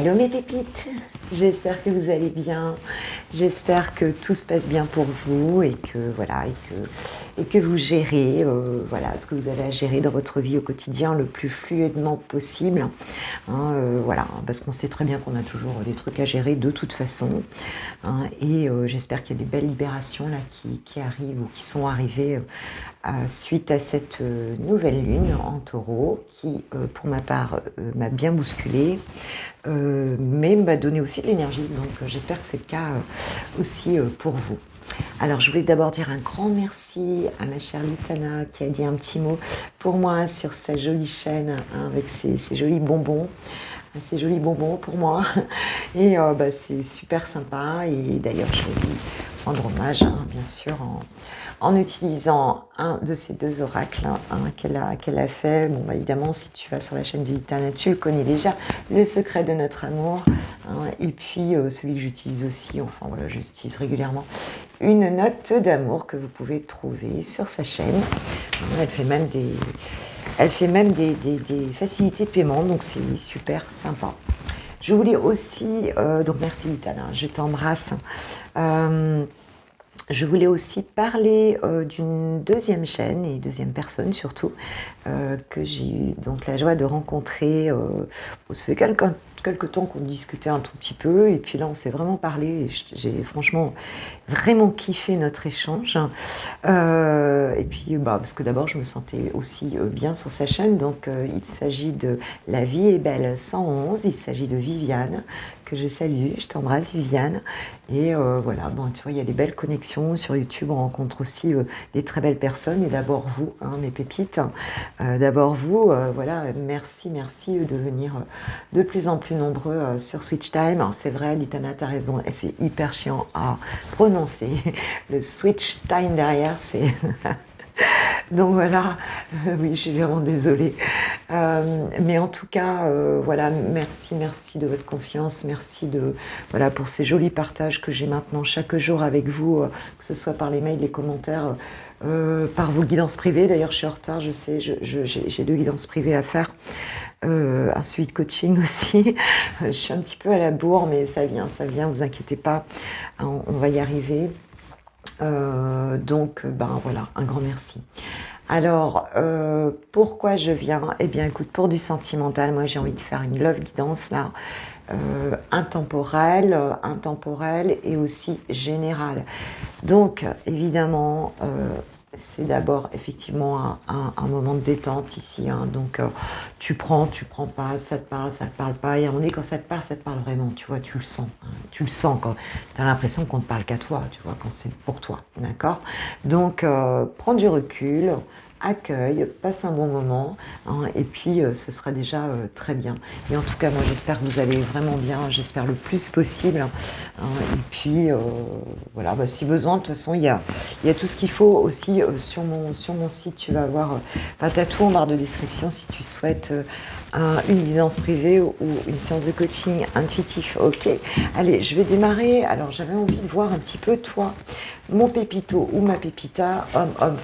Hello mes pépites, j'espère que vous allez bien, j'espère que tout se passe bien pour vous et que voilà et que vous gérez voilà ce que vous avez à gérer dans votre vie au quotidien le plus fluidement possible. Hein, voilà, parce qu'on sait très bien qu'on a toujours des trucs à gérer de toute façon. Hein, et j'espère qu'il y a des belles libérations là qui arrivent ou qui sont arrivées suite à cette nouvelle lune en taureau qui, pour ma part, m'a bien bousculée, mais m'a donné aussi de l'énergie. Donc j'espère que c'est le cas aussi pour vous. Alors je voulais d'abord dire un grand merci à ma chère Litana qui a dit un petit mot pour moi sur sa jolie chaîne hein, avec ses jolis bonbons. Ces jolis bonbons pour moi et c'est super sympa et d'ailleurs je vais lui rendre hommage hein, bien sûr en utilisant un de ces deux oracles hein, qu'elle a fait. Bon évidemment si tu vas sur la chaîne de Litana tu le connais déjà, le secret de notre amour hein, et puis celui que j'utilise aussi, enfin voilà j'utilise régulièrement, une note d'amour que vous pouvez trouver sur sa chaîne. Elle fait même des facilités de paiement, donc c'est super sympa. Je voulais aussi, donc merci Litana, je t'embrasse. Je voulais aussi parler d'une deuxième chaîne et deuxième personne surtout que j'ai eu donc la joie de rencontrer. Ça fait quelque temps qu'on discutait un tout petit peu et puis là on s'est vraiment parlé. Et j'ai franchement vraiment kiffé notre échange. Et puis parce que d'abord je me sentais aussi bien sur sa chaîne. Donc il s'agit de La vie est belle 111. Il s'agit de Viviane que je salue. Je t'embrasse Viviane. Et voilà, bon, tu vois, il y a des belles connexions sur YouTube. On rencontre aussi des très belles personnes. Et d'abord vous, hein, mes pépites. D'abord vous, voilà, merci de venir de plus en plus nombreux sur Switch Time. Alors, c'est vrai, Litana, t'as raison, et c'est hyper chiant à prononcer. Le Switch Time derrière, c'est... Donc voilà, oui, je suis vraiment désolée. Mais en tout cas, voilà, merci de votre confiance, merci voilà, pour ces jolis partages que j'ai maintenant chaque jour avec vous, que ce soit par les mails, les commentaires, par vos guidances privées. D'ailleurs, je suis en retard, je sais, j'ai 2 guidances privées à faire. Un suivi de coaching aussi. Je suis un petit peu à la bourre, mais ça vient, vous inquiétez pas, on va y arriver. Donc, voilà, un grand merci. Alors, pourquoi je viens? Eh bien, écoute, pour du sentimental, moi j'ai envie de faire une love guidance là, intemporelle et aussi générale. Donc, évidemment, c'est d'abord effectivement un moment de détente ici. Hein. Donc, tu prends pas, ça te parle pas. Et à un moment donné, quand ça te parle vraiment, tu vois, tu le sens. Hein. Tu le sens quand tu as l'impression qu'on ne parle qu'à toi, tu vois, quand c'est pour toi. D'accord? Donc, prends du recul, accueille, passe un bon moment, hein, et puis ce sera déjà très bien. Et en tout cas, moi j'espère que vous allez vraiment bien, j'espère le plus possible. Hein, et puis voilà, si besoin, de toute façon, il y a tout ce qu'il faut aussi sur mon site. Tu vas avoir, tu as tout en barre de description si tu souhaites une guidance privée ou une séance de coaching intuitif. Ok, allez, je vais démarrer. Alors j'avais envie de voir un petit peu toi, mon pépito ou ma pépita, homme,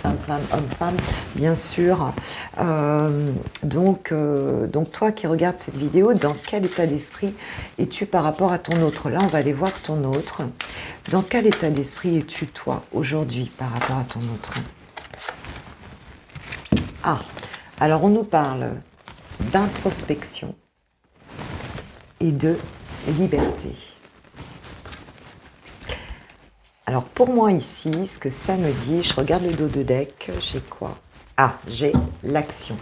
femme, bien sûr. Donc toi qui regardes cette vidéo, dans quel état d'esprit es-tu par rapport à ton autre? Là, on va aller voir ton autre. Dans quel état d'esprit es-tu toi aujourd'hui par rapport à ton autre? Ah, alors on nous parle d'introspection et de liberté. Alors pour moi ici, ce que ça me dit, je regarde le dos de deck, j'ai quoi? Ah, j'ai l'action.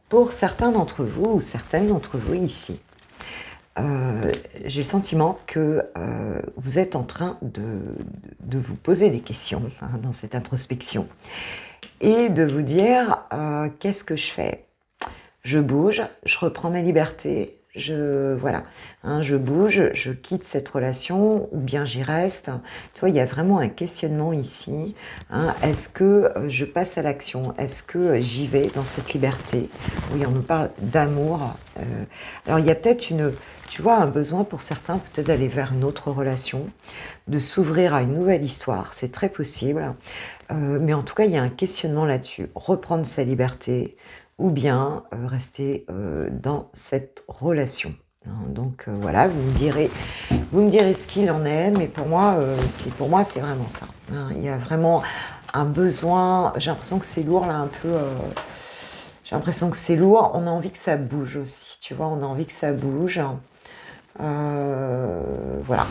Pour certains d'entre vous ou certaines d'entre vous ici, j'ai le sentiment que vous êtes en train de vous poser des questions hein, dans cette introspection et de vous dire qu'est-ce que je fais? Je bouge, je reprends ma liberté, voilà, hein, je bouge, je quitte cette relation ou bien j'y reste. Tu vois, il y a vraiment un questionnement ici. Hein, est-ce que je passe à l'action? Est-ce que j'y vais dans cette liberté? Oui, on nous parle d'amour. Alors il y a peut-être tu vois, un besoin pour certains peut-être d'aller vers une autre relation, de s'ouvrir à une nouvelle histoire. C'est très possible. Mais en tout cas, il y a un questionnement là-dessus. Reprendre sa liberté ou bien rester dans cette relation. Donc voilà, vous me direz ce qu'il en est, mais pour moi, c'est vraiment ça. Il y a vraiment un besoin. J'ai l'impression que c'est lourd là, un peu. J'ai l'impression que c'est lourd. On a envie que ça bouge aussi, tu vois. On a envie que ça bouge. Voilà,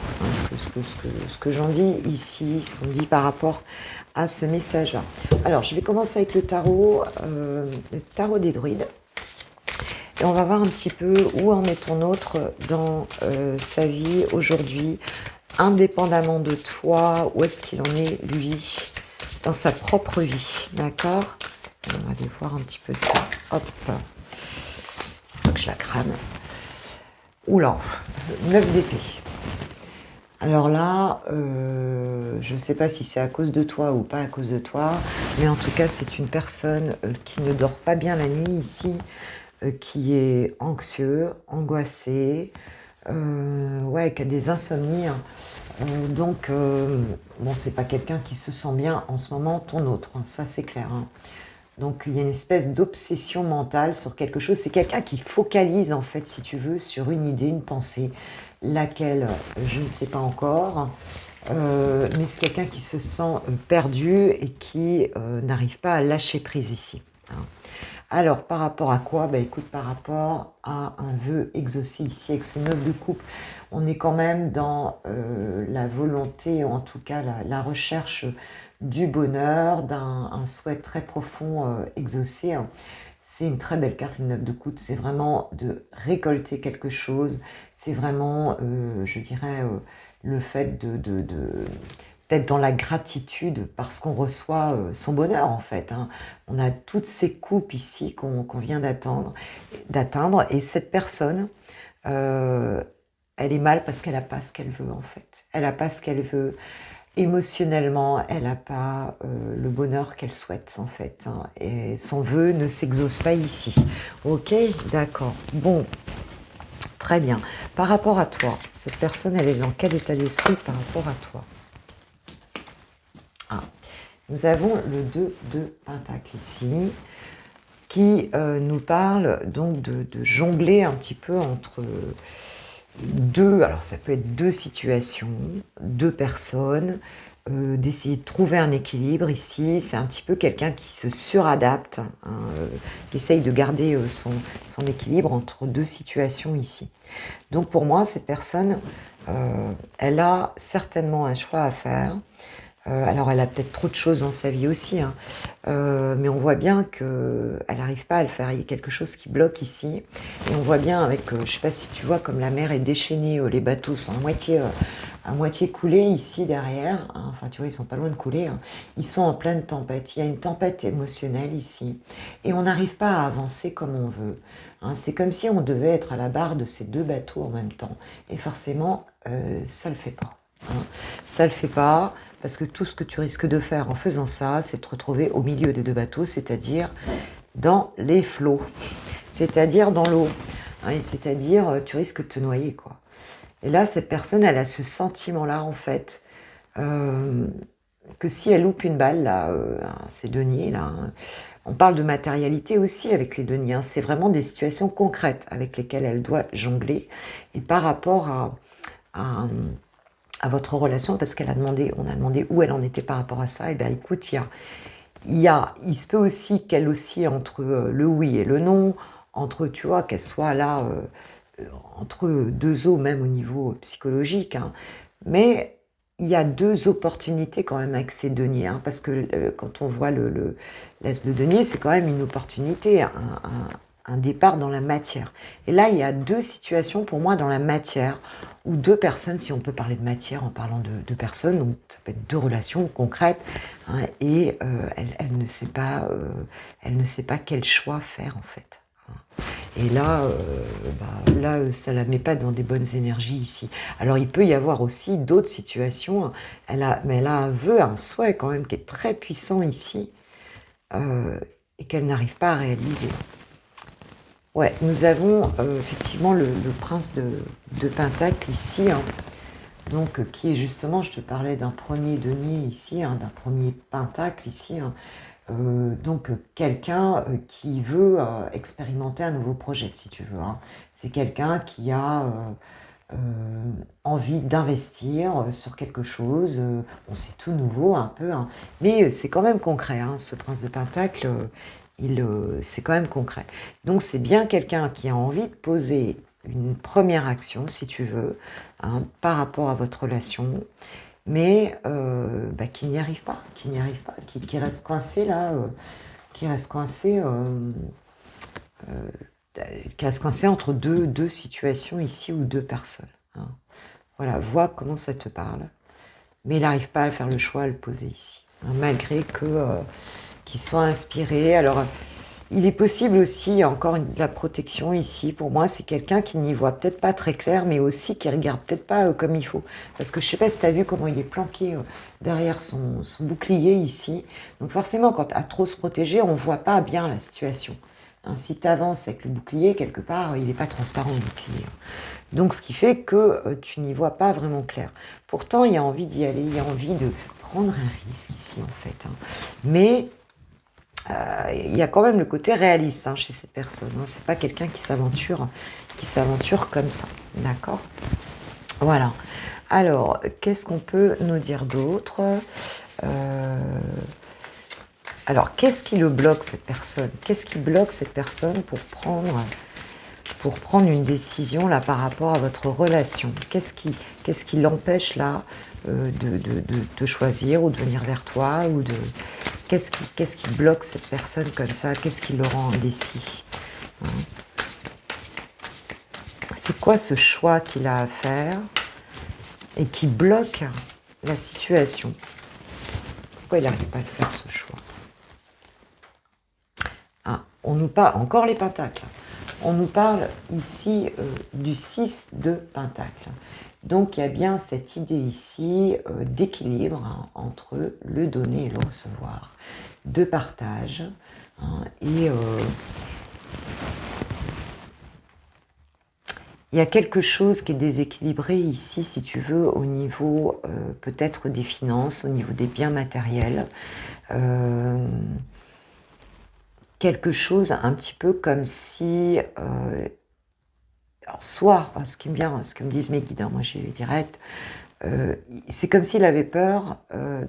ce que j'en dis ici, ce qu'on dit par rapport à ce message-là. Alors, je vais commencer avec le tarot des druides. Et on va voir un petit peu où en est ton autre dans sa vie aujourd'hui, indépendamment de toi, où est-ce qu'il en est, lui, dans sa propre vie, d'accord? On va aller voir un petit peu ça. Hop, faut que je la crame. Oula, 9 d'épée. Alors là, je ne sais pas si c'est à cause de toi ou pas à cause de toi, mais en tout cas, c'est une personne qui ne dort pas bien la nuit ici, qui est anxieux, angoissé, ouais, qui a des insomnies. Donc, bon, c'est pas quelqu'un qui se sent bien en ce moment, ton autre, ça c'est clair. Donc, il y a une espèce d'obsession mentale sur quelque chose. C'est quelqu'un qui focalise, en fait, si tu veux, sur une idée, une pensée, laquelle je ne sais pas encore. Mais c'est quelqu'un qui se sent perdu et qui n'arrive pas à lâcher prise ici. Alors, par rapport à quoi? Bah, écoute, par rapport à un vœu exaucé ici avec ce 9 de coupe, on est quand même dans la volonté, ou en tout cas la recherche du bonheur, d'un souhait très profond exaucé. C'est une très belle carte, le 9 de coupe. C'est vraiment de récolter quelque chose. C'est vraiment, je dirais, le fait d'être dans la gratitude parce qu'on reçoit son bonheur en fait. On a toutes ces coupes ici qu'on vient d'atteindre et cette personne, elle est mal parce qu'elle n'a pas ce qu'elle veut en fait. Elle n'a pas ce qu'elle veut émotionnellement, elle n'a pas le bonheur qu'elle souhaite en fait. Et son vœu ne s'exauce pas ici. Ok, d'accord. Bon, très bien. Par rapport à toi, cette personne, elle est dans quel état d'esprit par rapport à toi? Nous avons le 2 de Pentacle ici, qui nous parle donc de jongler un petit peu entre deux, alors ça peut être deux situations, deux personnes, d'essayer de trouver un équilibre ici. C'est un petit peu quelqu'un qui se suradapte, qui essaye de garder son équilibre entre deux situations ici. Donc pour moi, cette personne, elle a certainement un choix à faire. Alors, elle a peut-être trop de choses dans sa vie aussi, mais on voit bien qu'elle n'arrive pas à le faire. Il y a quelque chose qui bloque ici. Et on voit bien avec, je ne sais pas si tu vois, comme la mer est déchaînée, les bateaux sont à moitié coulés ici derrière. Enfin, tu vois, ils sont pas loin de couler. Ils sont en pleine tempête. Il y a une tempête émotionnelle ici. Et on n'arrive pas à avancer comme on veut. C'est comme si on devait être à la barre de ces deux bateaux en même temps. Et forcément, ça ne le fait pas. Ça ne le fait pas. Parce que tout ce que tu risques de faire en faisant ça, c'est de te retrouver au milieu des deux bateaux, c'est-à-dire dans les flots, c'est-à-dire dans l'eau. C'est-à-dire, tu risques de te noyer, quoi. Et là, cette personne, elle a ce sentiment-là, en fait, que si elle loupe une balle, là, ces deniers, là, on parle de matérialité aussi avec les deniers. C'est vraiment des situations concrètes avec lesquelles elle doit jongler. Et par rapport à votre relation, parce on a demandé où elle en était par rapport à ça, et bien écoute, il se peut aussi qu'elle oscille entre le oui et le non, entre, tu vois, qu'elle soit là, entre deux eaux, même au niveau psychologique, mais il y a deux opportunités quand même avec ces deniers, parce que quand on voit l'as de denier, c'est quand même une opportunité, un départ dans la matière. Et là, il y a deux situations pour moi dans la matière, ou deux personnes, si on peut parler de matière en parlant de deux personnes, donc ça peut être deux relations concrètes, et elle ne sait pas quel choix faire en fait. Et là, ça la met pas dans des bonnes énergies ici. Alors il peut y avoir aussi d'autres situations, mais elle a un vœu, un souhait quand même qui est très puissant ici, et qu'elle n'arrive pas à réaliser. Ouais, nous avons effectivement le prince de Pentacle ici, donc qui est justement, je te parlais d'un premier denier ici, d'un premier Pentacle ici, Donc quelqu'un qui veut expérimenter un nouveau projet, si tu veux, hein. C'est quelqu'un qui a envie d'investir sur quelque chose. Bon, c'est tout nouveau un peu, hein, mais c'est quand même concret, hein, ce prince de Pentacle, c'est quand même concret. Donc c'est bien quelqu'un qui a envie de poser une première action, si tu veux, hein, par rapport à votre relation, mais bah, qui n'y arrive pas, qui reste coincé là, qui reste coincé, qui reste coincé entre deux situations ici ou deux personnes, hein. Voilà, vois comment ça te parle. Mais il n'arrive pas à faire le choix, à le poser ici, hein, malgré qu'il soit inspiré. Alors, il est possible aussi, encore de la protection ici, pour moi, c'est quelqu'un qui n'y voit peut-être pas très clair, mais aussi qui regarde peut-être pas comme il faut. Parce que je sais pas si tu as vu comment il est planqué derrière son bouclier ici. Donc forcément, quand à trop se protéger, on voit pas bien la situation, hein. Si tu avances avec le bouclier, quelque part, il n'est pas transparent le bouclier, hein. Donc ce qui fait que tu n'y vois pas vraiment clair. Pourtant, il y a envie d'y aller, il y a envie de prendre un risque ici, en fait, hein. Mais il y a quand même le côté réaliste, hein, chez cette personne, hein. C'est pas quelqu'un qui s'aventure comme ça, d'accord? Voilà. Alors, qu'est-ce qu'on peut nous dire d'autre? Alors, qu'est-ce qui le bloque, cette personne? Qu'est-ce qui bloque cette personne pour prendre une décision là par rapport à votre relation? Qu'est-ce qui l'empêche là de choisir ou de venir vers toi, ou de qu'est-ce qui bloque cette personne comme ça? Qu'est-ce qui le rend indécis, hein? C'est quoi ce choix qu'il a à faire et qui bloque la situation? Pourquoi il n'arrive pas à faire ce choix? Ah, on nous parle, encore les pentacles, on nous parle ici du 6 de Pentacle. Donc il y a bien cette idée ici d'équilibre, hein, entre le donner et le recevoir, de partage, hein, et il y a quelque chose qui est déséquilibré ici, si tu veux, au niveau peut-être des finances, au niveau des biens matériels. Quelque chose un petit peu comme si... alors soit, ce qui me disent mes guides, hein, moi j'y vais direct, c'est comme s'il avait peur,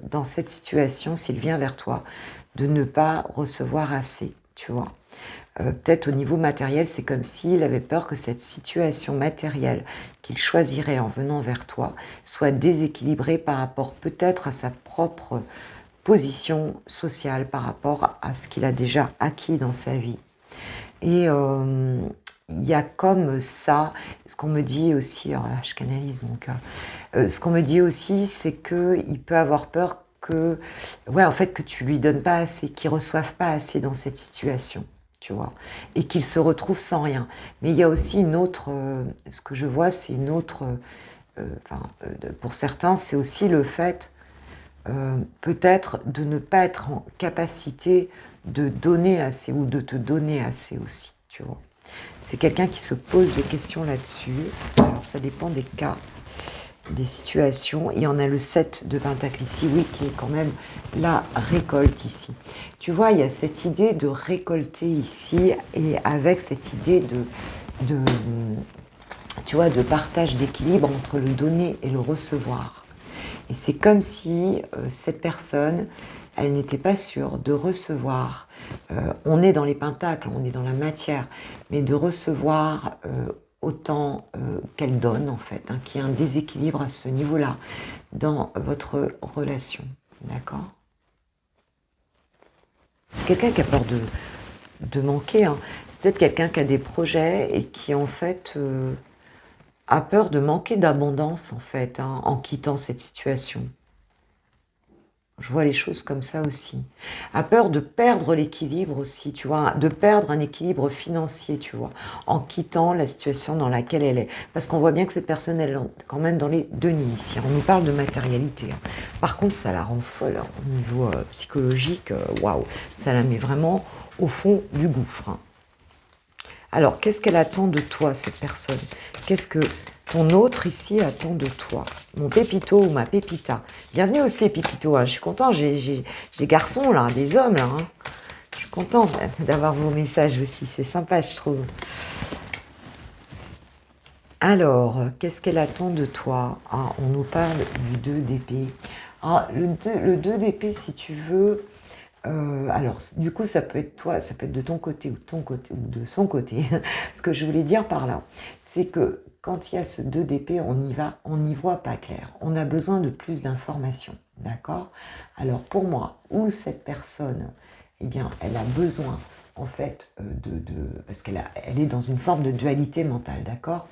dans cette situation, s'il vient vers toi, de ne pas recevoir assez, tu vois. Peut-être au niveau matériel, c'est comme s'il avait peur que cette situation matérielle qu'il choisirait en venant vers toi soit déséquilibrée par rapport peut-être à sa propre position sociale, par rapport à ce qu'il a déjà acquis dans sa vie. Et il y a comme ça, ce qu'on me dit aussi, alors là je canalise donc, ce qu'on me dit aussi, c'est qu'il peut avoir peur que, ouais, en fait, que tu lui donnes pas assez, qu'il reçoive pas assez dans cette situation, tu vois, et qu'il se retrouve sans rien. Mais il y a aussi une autre, ce que je vois, c'est une autre, pour certains, c'est aussi le fait, peut-être de ne pas être en capacité de donner assez ou de te donner assez aussi, tu vois. C'est quelqu'un qui se pose des questions là-dessus. Alors ça dépend des cas, des situations. Il y en a le 7 de Pentacle ici, oui, qui est quand même la récolte ici. Tu vois, il y a cette idée de récolter ici, et avec cette idée tu vois, de partage, d'équilibre entre le donner et le recevoir. Et c'est comme si cette personne, elle n'était pas sûre de recevoir. On est dans les pentacles, on est dans la matière, mais de recevoir autant qu'elle donne, en fait, hein, qu'il y a un déséquilibre à ce niveau-là dans votre relation. D'accord? C'est quelqu'un qui a peur de manquer, hein. C'est peut-être quelqu'un qui a des projets et qui, en fait, a peur de manquer d'abondance, en fait, hein, en quittant cette situation. Je vois les choses comme ça aussi. A peur de perdre l'équilibre aussi, tu vois, de perdre un équilibre financier, tu vois, en quittant la situation dans laquelle elle est. Parce qu'on voit bien que cette personne, elle est quand même dans les deniers ici. On nous parle de matérialité, hein. Par contre, ça la rend folle, hein, au niveau psychologique. Waouh, ça la met vraiment au fond du gouffre, hein. Alors, qu'est-ce qu'elle attend de toi, cette personne? Qu'est-ce que ton autre ici attend de toi. Mon pépito ou ma pépita. Bienvenue aussi, pépito. Hein. Je suis content, j'ai des garçons là, des hommes là. Hein. Je suis contente d'avoir vos messages aussi. C'est sympa, je trouve. Alors, qu'est-ce qu'elle attend de toi? Ah, on nous parle du 2 d'épée. Ah, le 2 d'épée, si tu veux... alors, du coup, ça peut être toi, ça peut être de ton côté ou de ton côté ou de son côté. Ce que je voulais dire par là, c'est que quand il y a ce 2 d'épée, on n'y voit pas clair. On a besoin de plus d'informations, d'accord? Alors, pour moi, où cette personne, eh bien, elle a besoin, en fait, parce elle est dans une forme de dualité mentale, d'accord?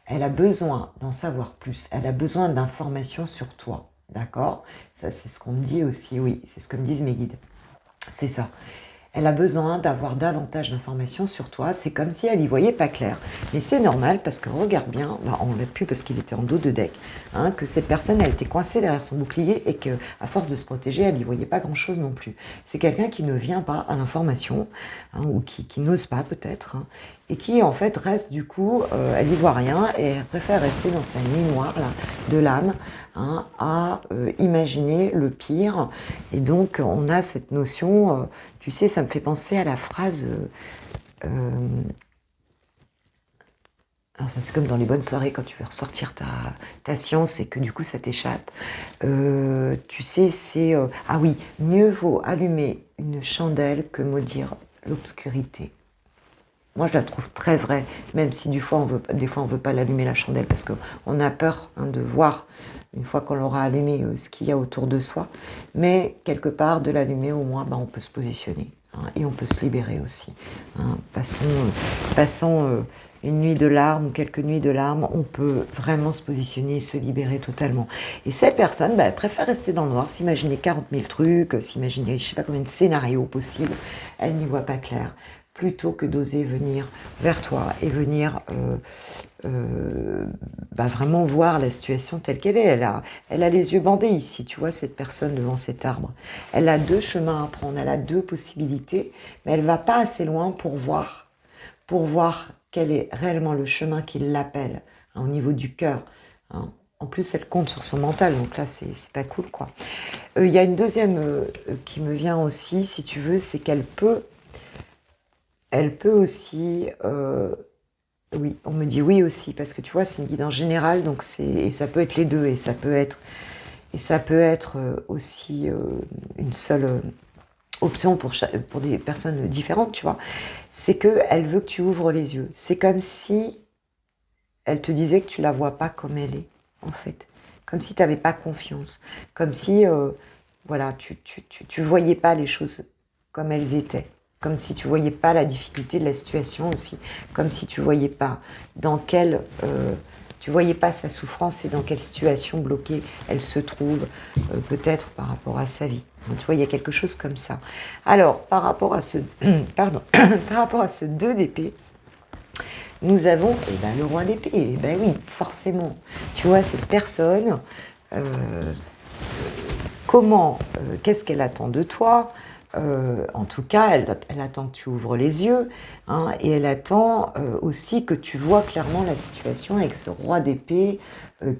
Elle a besoin d'en savoir plus. Elle a besoin d'informations sur toi, d'accord? Ça, c'est ce qu'on me dit aussi, oui, c'est ce que me disent mes guides. C'est ça. Elle a besoin d'avoir davantage d'informations sur toi. C'est comme si elle y voyait pas clair. Mais c'est normal parce que regarde bien, bah on l'a pu parce qu'il était en dos de deck, hein, que cette personne a été coincée derrière son bouclier et que à force de se protéger, elle n'y voyait pas grand-chose non plus. C'est quelqu'un qui ne vient pas à l'information, hein, ou qui n'ose pas peut-être, hein, et qui en fait reste du coup, elle n'y voit rien et elle préfère rester dans sa nuit noire là, de l'âme, hein, à imaginer le pire. Et donc on a cette notion... tu sais, ça me fait penser à la phrase... alors ça c'est comme dans les bonnes soirées quand tu veux ressortir ta science et que du coup ça t'échappe. Tu sais, c'est... ah oui, mieux vaut allumer une chandelle que maudire l'obscurité. Moi je la trouve très vraie, même si des fois on veut pas l'allumer la chandelle parce qu'on a peur, hein, de voir, une fois qu'on l'aura allumé, ce qu'il y a autour de soi. Mais quelque part, de l'allumer au moins, on peut se positionner, hein, et on peut se libérer aussi. Hein. Passons une nuit de larmes ou quelques nuits de larmes, on peut vraiment se positionner et se libérer totalement. Et cette personne, elle préfère rester dans le noir, s'imaginer 40 000 trucs, s'imaginer je ne sais pas combien de scénarios possibles, elle n'y voit pas clair, plutôt que d'oser venir vers toi et venir vraiment voir la situation telle qu'elle est. Elle a les yeux bandés ici, tu vois, cette personne devant cet arbre. Elle a 2 chemins à prendre, elle a 2 possibilités, mais elle ne va pas assez loin pour voir quel est réellement le chemin qui l'appelle, hein, au niveau du cœur. Hein. En plus, elle compte sur son mental, donc là, c'est pas cool, quoi. Il y a une deuxième qui me vient aussi, si tu veux, c'est qu'elle peut aussi... oui, on me dit oui aussi, parce que tu vois, c'est une guidance générale, donc et ça peut être les deux, et ça peut être aussi une seule option pour des personnes différentes, tu vois. C'est qu'elle veut que tu ouvres les yeux. C'est comme si elle te disait que tu la vois pas comme elle est, en fait. Comme si tu n'avais pas confiance. Comme si, voilà, tu voyais pas les choses comme elles étaient. Comme si tu voyais pas la difficulté de la situation aussi. Comme si tu voyais pas tu voyais pas sa souffrance et dans quelle situation bloquée elle se trouve, peut-être par rapport à sa vie. Donc, tu vois, il y a quelque chose comme ça. Alors, par rapport à ce, pardon, par rapport à ce 2 d'épée, nous avons le roi d'épée. Eh ben oui, forcément. Tu vois, cette personne, qu'est-ce qu'elle attend de toi? En tout cas, elle attend que tu ouvres les yeux, hein, et elle attend aussi que tu vois clairement la situation avec ce roi d'épée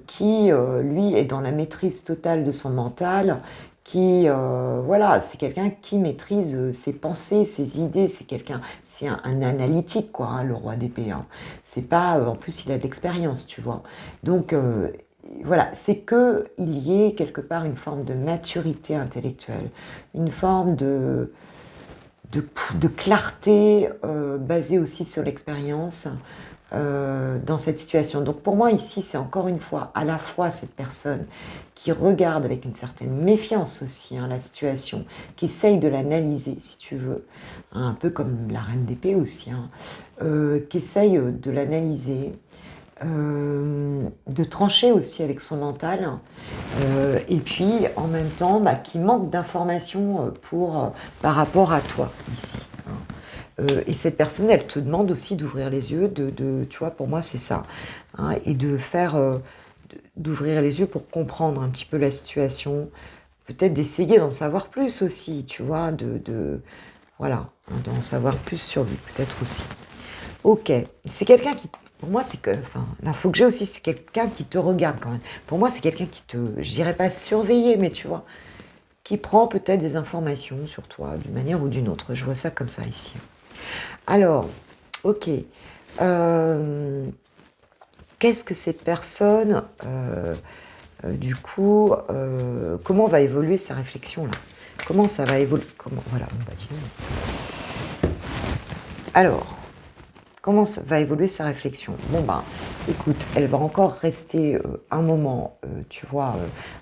qui, lui, est dans la maîtrise totale de son mental, qui, voilà, c'est quelqu'un qui maîtrise ses pensées, ses idées, c'est un analytique, quoi, hein, le roi d'épée. Hein. C'est pas, en plus, il a de l'expérience, tu vois. Donc, voilà, c'est qu'il y ait quelque part une forme de maturité intellectuelle, une forme de clarté basée aussi sur l'expérience dans cette situation. Donc pour moi ici, c'est encore une fois à la fois cette personne qui regarde avec une certaine méfiance aussi, hein, la situation, qui essaye de l'analyser si tu veux, hein, un peu comme la reine d'épée aussi, hein, qui essaye de l'analyser, de trancher aussi avec son mental, et puis en même temps qui manque d'informations par rapport à toi ici. Hein. Et cette personne, elle te demande aussi d'ouvrir les yeux, tu vois, pour moi c'est ça, hein, et d'ouvrir les yeux pour comprendre un petit peu la situation, peut-être d'essayer d'en savoir plus aussi, tu vois, voilà, d'en savoir plus sur lui, peut-être aussi. Ok, c'est quelqu'un Pour moi, c'est que, enfin, l'info que j'ai aussi, c'est quelqu'un qui te regarde quand même. Pour moi, c'est quelqu'un qui te, je dirais pas surveiller, mais tu vois, qui prend peut-être des informations sur toi d'une manière ou d'une autre. Je vois ça comme ça ici. Alors, ok. Qu'est-ce que cette personne, du coup, comment va évoluer sa réflexion là? Comment ça va évoluer? Comment, voilà, on va dire. Alors, comment ça va évoluer sa réflexion? Bon ben, écoute, elle va encore rester un moment, tu vois,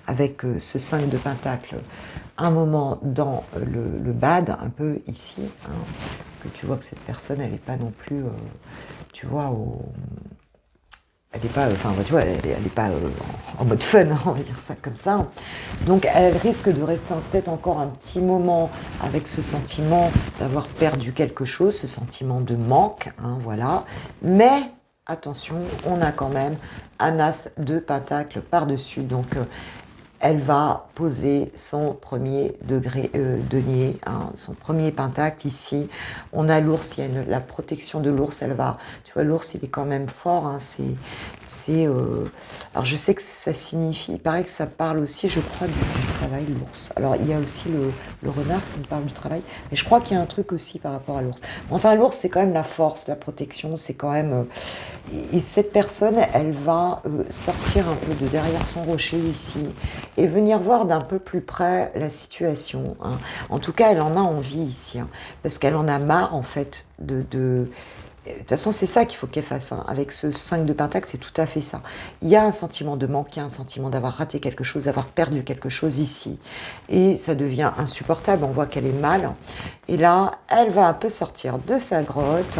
avec ce 5 de Pentacle, un moment dans le bad, un peu ici, hein, que tu vois que cette personne, elle n'est pas non plus, tu vois, elle n'est pas, enfin, tu vois, elle n'est pas en mode fun, hein, on va dire ça comme ça. Donc, elle risque de rester peut-être encore un petit moment avec ce sentiment d'avoir perdu quelque chose, ce sentiment de manque, hein, voilà. Mais, attention, on a quand même un as de pentacle par-dessus, donc elle va poser son premier denier, hein, son premier pentacle ici. On a l'ours, il y a la protection de l'ours, elle va, tu vois, l'ours il est quand même fort, hein, alors je sais que ça signifie, il paraît que ça parle aussi, je crois, du travail, l'ours. Alors il y a aussi le renard qui me parle du travail, mais je crois qu'il y a un truc aussi par rapport à l'ours. Enfin, l'ours c'est quand même la force, la protection, c'est quand même... et cette personne, elle va sortir un peu de derrière son rocher ici et venir voir d'un peu plus près la situation, hein. En tout cas, elle en a envie ici, hein, parce qu'elle en a marre en fait de toute façon, c'est ça qu'il faut qu'elle fasse, hein. Avec ce 5 de Pentacle, c'est tout à fait ça. Il y a un sentiment de manque, il y a un sentiment d'avoir raté quelque chose, d'avoir perdu quelque chose ici. Et ça devient insupportable, on voit qu'elle est mal. Et là, elle va un peu sortir de sa grotte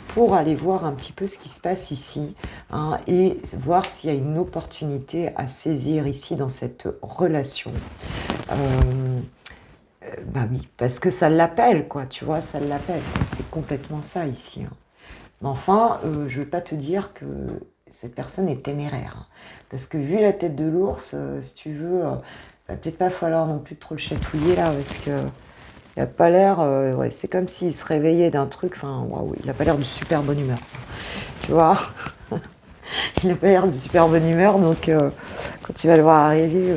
pour aller voir un petit peu ce qui se passe ici, hein, et voir s'il y a une opportunité à saisir ici dans cette relation. Bah oui, parce que ça l'appelle, quoi, tu vois, ça l'appelle. C'est complètement ça ici, hein. Mais enfin, je ne vais pas te dire que cette personne est téméraire, hein. Parce que vu la tête de l'ours, si tu veux, va peut-être pas falloir non plus trop le chatouiller là, parce que il n'a pas l'air, ouais, c'est comme s'il se réveillait d'un truc, enfin, waouh, il n'a pas l'air de super bonne humeur, tu vois. Il n'a pas l'air de super bonne humeur, donc quand tu vas le voir arriver...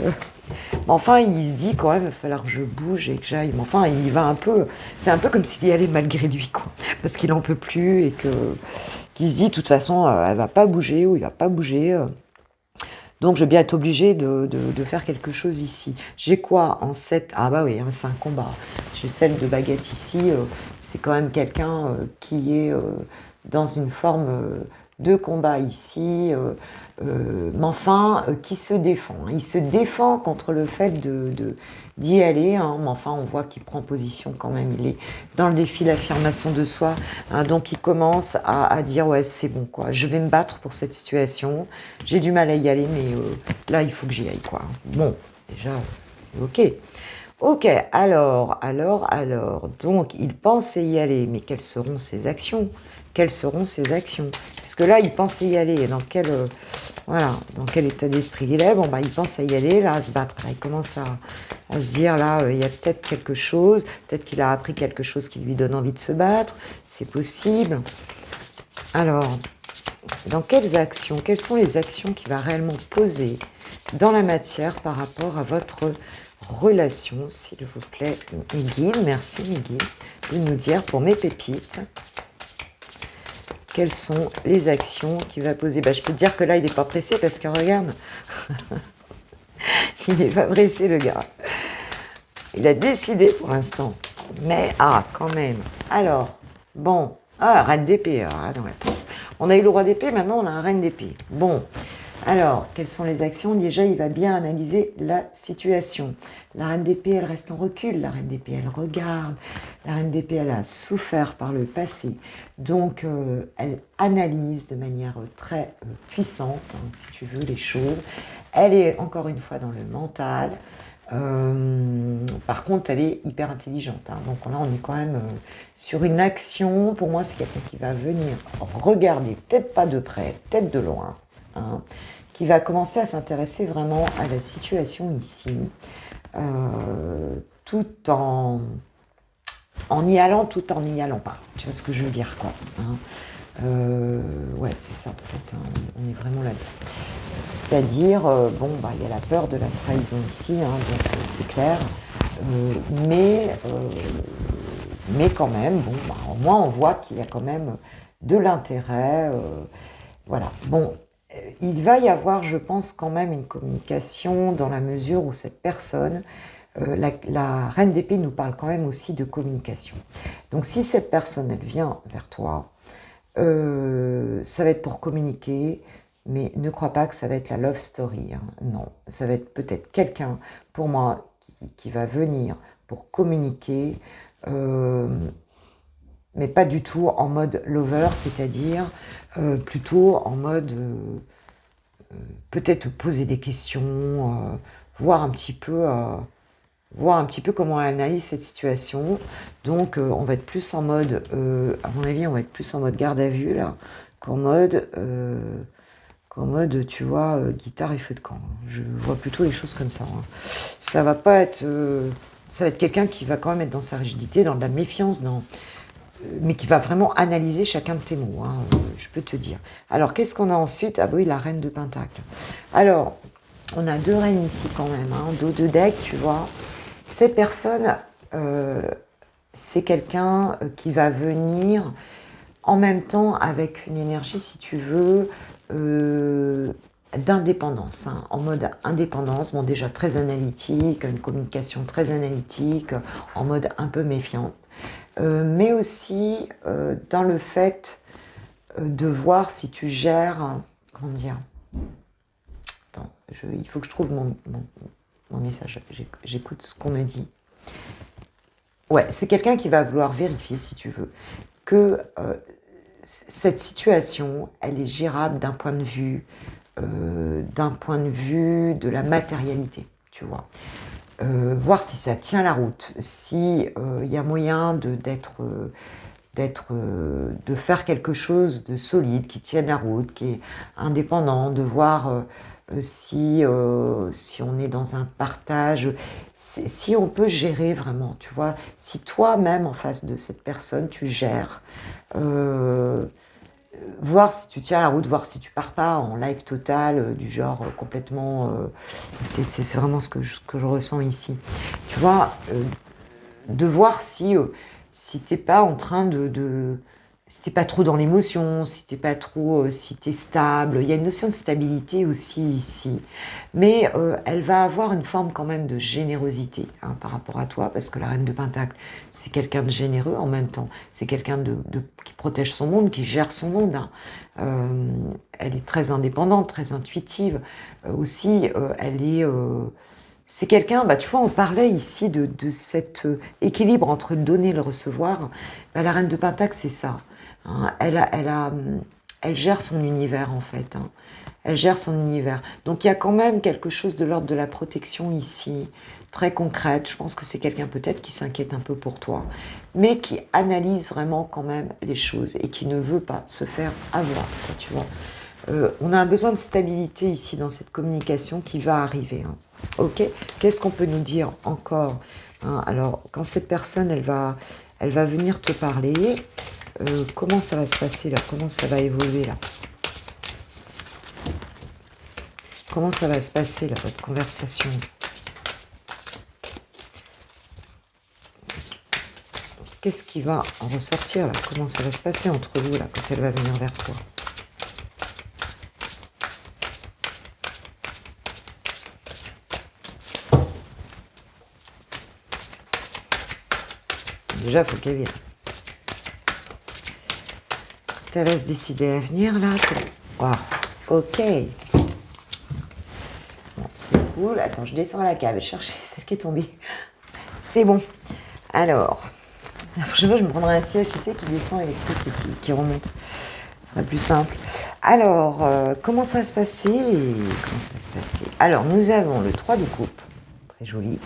Mais enfin, il se dit quand même, il va falloir que je bouge et que j'aille. Mais enfin, il va un peu... C'est un peu comme s'il y allait malgré lui, quoi. Parce qu'il n'en peut plus et qu'il se dit, de toute façon, elle va pas bouger ou il va pas bouger. Donc, je vais bien être obligé de faire quelque chose ici. J'ai quoi en 7? Ah bah oui, hein, c'est un combat. J'ai celle de baguette ici. C'est quand même quelqu'un qui est dans une forme de combat ici. Mais enfin, qui se défend, hein. Il se défend contre le fait d'y aller, hein. Mais enfin, on voit qu'il prend position quand même. Il est dans le défi l'affirmation de soi, hein. Donc, il commence à dire, ouais, c'est bon, quoi. Je vais me battre pour cette situation. J'ai du mal à y aller, mais là, il faut que j'y aille, quoi. Bon, déjà, c'est OK. Ok, alors. Donc, il pensait y aller, mais quelles seront ses actions? Quelles seront ses actions? Puisque là, il pensait y aller. Voilà, dans quel état d'esprit il est? Bon, bah, il pense à y aller, là, à se battre. Là, il commence à se dire, là, il y a peut-être quelque chose. Peut-être qu'il a appris quelque chose qui lui donne envie de se battre. C'est possible. Alors, dans quelles actions? Quelles sont les actions qu'il va réellement poser dans la matière par rapport à votre relation, s'il vous plaît, mes guides? Merci, mes guides, de nous dire pour mes pépites quelles sont les actions qu'il va poser. Bah, je peux te dire que là, il n'est pas pressé parce que regarde, il n'est pas pressé, le gars. Il a décidé pour l'instant. Mais, quand même. Alors, bon. Reine d'épée. On a eu le roi d'épée, maintenant on a un reine d'épée. Bon. Alors, quelles sont les actions? Déjà, il va bien analyser la situation. La reine d'épée, elle reste en recul. La reine d'épée, elle regarde. La reine d'épée, elle a souffert par le passé. Donc, elle analyse de manière très puissante, hein, si tu veux, les choses. Elle est encore une fois dans le mental. Par contre, elle est hyper intelligente, hein. Donc là, on est quand même sur une action. Pour moi, c'est quelqu'un qui va venir regarder, peut-être pas de près, peut-être de loin, hein, qui va commencer à s'intéresser vraiment à la situation ici, tout en y allant, tout en n'y allant pas. Tu vois ce que je veux dire, quoi, hein. Ouais, c'est ça, en fait, hein, on est vraiment là-dedans. C'est-à-dire, bon, bah, il y a la peur de la trahison ici, hein, donc c'est clair. Euh, mais, euh, mais quand même, bon, bah, au moins on voit qu'il y a quand même de l'intérêt. Voilà. Bon, il va y avoir, je pense, quand même une communication dans la mesure où cette personne, la reine d'épée nous parle quand même aussi de communication. Donc si cette personne, elle vient vers toi, ça va être pour communiquer, mais ne crois pas que ça va être la love story, hein. Non, ça va être peut-être quelqu'un, pour moi, qui va venir pour communiquer, euh, mais pas du tout en mode lover, c'est-à-dire plutôt en mode peut-être poser des questions, voir un petit peu, voir un petit peu comment elle analyse cette situation. Donc, on va être plus en mode, à mon avis, on va être plus en mode garde à vue là, qu'en mode, tu vois, guitare et feu de camp. Je vois plutôt les choses comme ça, hein. Ça va pas être, ça va être quelqu'un qui va quand même être dans sa rigidité, dans de la méfiance, mais qui va vraiment analyser chacun de tes mots, hein, je peux te dire. Alors, qu'est-ce qu'on a ensuite? Ah bah oui, la reine de Pentacle. Alors, on a deux reines ici quand même, hein, dos de deck, tu vois. Ces personnes, euh, c'est quelqu'un qui va venir en même temps avec une énergie, si tu veux, d'indépendance, hein, en mode indépendance, bon déjà très analytique, une communication très analytique, en mode un peu méfiante, mais aussi dans le fait de voir si tu gères, comment dire, attends, il faut que je trouve mon message, j'écoute ce qu'on me dit. Ouais, c'est quelqu'un qui va vouloir vérifier, si tu veux, que cette situation, elle est gérable d'un point de vue de la matérialité, tu vois. Voir si ça tient la route, si il y a moyen de faire quelque chose de solide, qui tienne la route, qui est indépendant, de voir si on est dans un partage, si on peut gérer vraiment, tu vois, si toi-même en face de cette personne, tu gères, euh, voir si tu tiens la route, voir si tu pars pas en live total, du genre complètement, c'est vraiment ce que je ressens ici, tu vois, de voir si t'es pas en train si t'es pas trop dans l'émotion, si t'es pas trop, si t'es stable. Il y a une notion de stabilité aussi ici, mais elle va avoir une forme quand même de générosité, hein, par rapport à toi, parce que la reine de Pentacle, c'est quelqu'un de généreux en même temps. C'est quelqu'un qui protège son monde, qui gère son monde, hein. Elle est très indépendante, très intuitive, aussi. C'est quelqu'un, bah, tu vois, on parlait ici de cet équilibre entre le donner et le recevoir. Bah, la reine de Pentacle, c'est ça, hein. Elle gère son univers, en fait, hein. Elle gère son univers. Donc, il y a quand même quelque chose de l'ordre de la protection ici, très concrète. Je pense que c'est quelqu'un peut-être qui s'inquiète un peu pour toi, mais qui analyse vraiment quand même les choses et qui ne veut pas se faire avoir, tu vois. On a un besoin de stabilité ici dans cette communication qui va arriver, hein. Ok, qu'est-ce qu'on peut nous dire encore, hein? Alors, quand cette personne, elle va venir te parler, comment ça va se passer là? Comment ça va évoluer là? Comment ça va se passer là, votre conversation? Qu'est-ce qui va en ressortir là? Comment ça va se passer entre vous là, quand elle va venir vers toi? Déjà, il faut qu'elle vienne. Elle va se décider à venir là. Wow. Ok. Bon, c'est cool. Attends, je descends à la cave et chercher celle qui est tombée. C'est bon. Alors, la prochaine fois, je me prendrai un siège, tu sais, qui descend électrique et qui remonte. Ce serait plus simple. Alors, comment ça va se passer? Alors, nous avons le 3 de coupe. Très joli.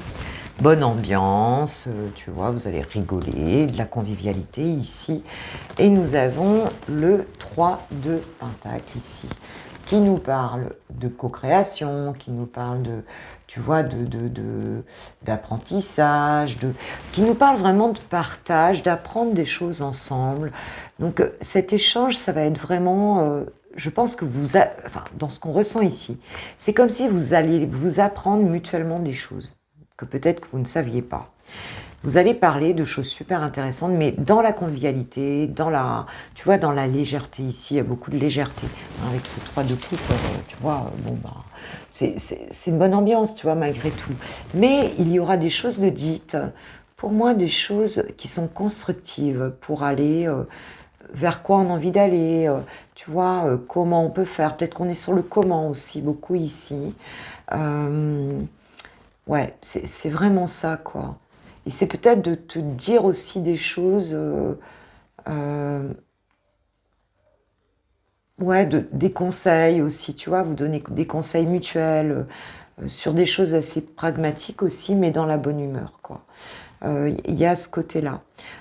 Bonne ambiance, tu vois, vous allez rigoler, de la convivialité ici. Et nous avons le 3 de Pentacle ici. qui nous parle de co-création, qui nous parle de, tu vois, d'apprentissage, qui nous parle vraiment de partage, d'apprendre des choses ensemble. Donc cet échange, ça va être vraiment, je pense que enfin, dans ce qu'on ressent ici, c'est comme si vous allez vous apprendre mutuellement des choses que peut-être que vous ne saviez pas. Vous allez parler de choses super intéressantes, mais dans la convivialité, tu vois, dans la légèreté ici, il y a beaucoup de légèreté. Avec ce 3 de coupe, tu vois, bon, bah, c'est une bonne ambiance, tu vois, malgré tout. Mais il y aura des choses de dites, pour moi, des choses qui sont constructives pour aller vers quoi on a envie d'aller, tu vois, comment on peut faire. Peut-être qu'on est sur le comment aussi, beaucoup ici. Euh, Ouais, c'est vraiment ça, quoi. Et c'est peut-être de te dire aussi des choses, euh, ouais, des conseils aussi, tu vois, vous donner des conseils mutuels sur des choses assez pragmatiques aussi, mais dans la bonne humeur, quoi. Il y a ce côté-là.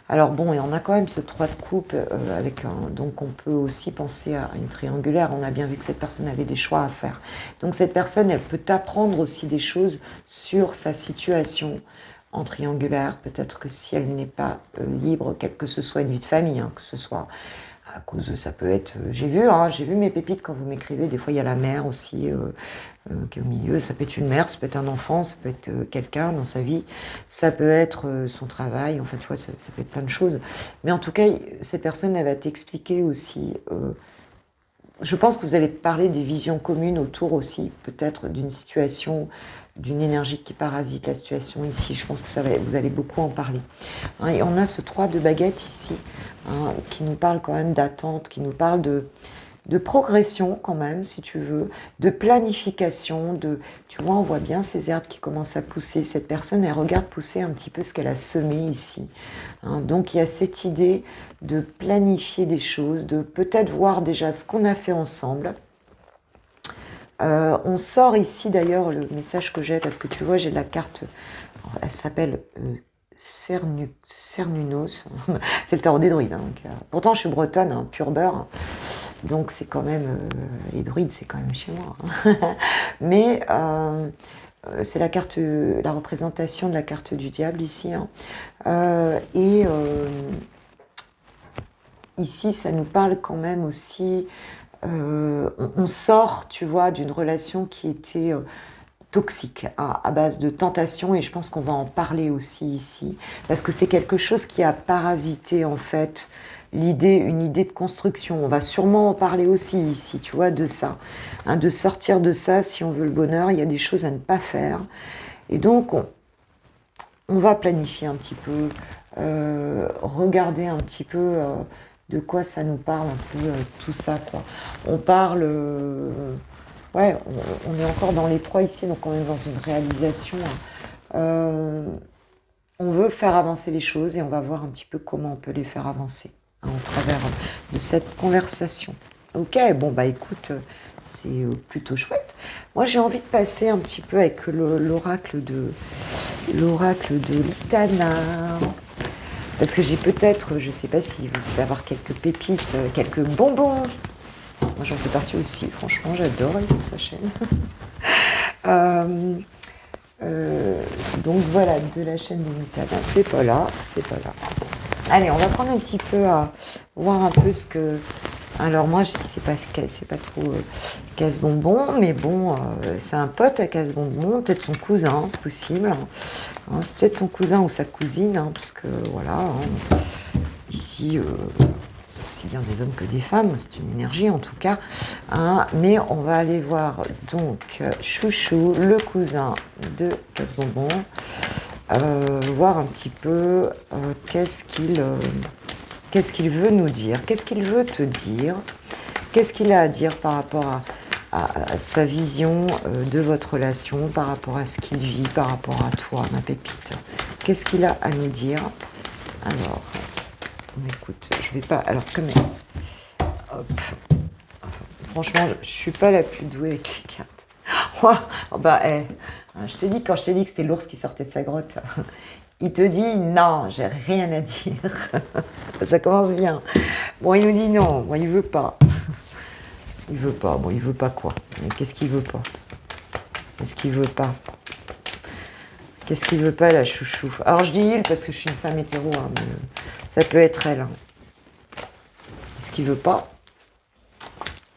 Alors bon, et on a quand même ce 3 de coupe avec donc on peut aussi penser à une triangulaire. On a bien vu que cette personne avait des choix à faire. Donc cette personne, elle peut t'apprendre aussi des choses sur sa situation en triangulaire. Peut-être que si elle n'est pas libre, quelle que ce soit une vie de famille, hein, que ce soit à cause de ça peut être. J'ai vu mes pépites quand vous m'écrivez. Des fois, il y a la mère aussi qui est au milieu. Ça peut être une mère, ça peut être un enfant, ça peut être quelqu'un dans sa vie, ça peut être son travail. Enfin, tu vois, ça peut être plein de choses. Mais en tout cas, cette personne, elle va t'expliquer aussi. Je pense que vous allez parler des visions communes autour aussi, peut-être d'une situation, d'une énergie qui parasite la situation ici. Je pense que vous allez beaucoup en parler. Hein, et on a ce 3 de baguette ici, hein, qui nous parle quand même d'attente, qui nous parle de progression quand même, si tu veux, de planification, tu vois, on voit bien ces herbes qui commencent à pousser. Cette personne, elle regarde pousser un petit peu ce qu'elle a semé ici. Hein. Donc il y a cette idée de planifier des choses, de peut-être voir déjà ce qu'on a fait ensemble. On sort ici d'ailleurs le message que j'ai, parce que tu vois, j'ai la carte, elle s'appelle Cernunos, c'est le tarot des druides. Hein, donc, pourtant, je suis bretonne, hein, pur beurre, donc c'est quand même, les druides, c'est quand même chez moi. Hein. Mais c'est la carte, la représentation de la carte du diable ici. Hein. Et ici, ça nous parle quand même aussi. On sort, tu vois, d'une relation qui était toxique, à base de tentation, et je pense qu'on va en parler aussi ici, parce que c'est quelque chose qui a parasité en fait une idée de construction. On va sûrement en parler aussi ici, tu vois, de ça, hein, de sortir de ça si on veut le bonheur. Il y a des choses à ne pas faire, et donc on va planifier un petit peu, regarder un petit peu de quoi ça nous parle, un peu tout ça, quoi. On parle, ouais, on est encore dans les 3 ici, donc on est dans une réalisation. On veut faire avancer les choses et on va voir un petit peu comment on peut les faire avancer, hein, au travers de cette conversation. Ok, bon bah écoute, c'est plutôt chouette. Moi j'ai envie de passer un petit peu avec l'oracle de Litana. Parce que j'ai peut-être, je sais pas si vous allez avoir quelques pépites, quelques bonbons. Moi j'en fais partie aussi, franchement j'adore elle sur sa chaîne. Donc voilà, de la chaîne de Litana. C'est pas là, c'est pas là. Allez, on va prendre un petit peu à voir un peu ce que. Alors moi je dis c'est pas trop casse-bonbon, mais bon, c'est un pote à casse-bonbon, peut-être son cousin, c'est possible. Hein, c'est peut-être son cousin ou sa cousine, hein, parce que voilà, hein, ici, c'est aussi bien des hommes que des femmes, c'est une énergie en tout cas. Hein, mais on va aller voir donc Chouchou, le cousin de casse-bonbon, voir un petit peu qu'est-ce qu'il veut nous dire, qu'est-ce qu'il veut te dire, qu'est-ce qu'il a à dire par rapport à sa vision de votre relation, par rapport à ce qu'il vit, par rapport à toi, ma pépite. Qu'est-ce qu'il a à nous dire? Alors, écoute, je vais pas... Alors, comme... Hop. Franchement, je suis pas la plus douée avec les cartes. Oh, bah, je t'ai dit, quand je t'ai dit que c'était l'ours qui sortait de sa grotte, il te dit non, j'ai rien à dire. Ça commence bien. Bon, il nous dit non, moi il veut pas. Il veut pas. Bon, il veut pas quoi? Mais qu'est-ce qu'il veut pas? Qu'est-ce qu'il veut pas? Qu'est-ce qu'il veut pas, la chouchou? Alors, je dis il parce que je suis une femme hétéro, hein, mais ça peut être elle. Hein. Qu'est-ce qu'il veut pas?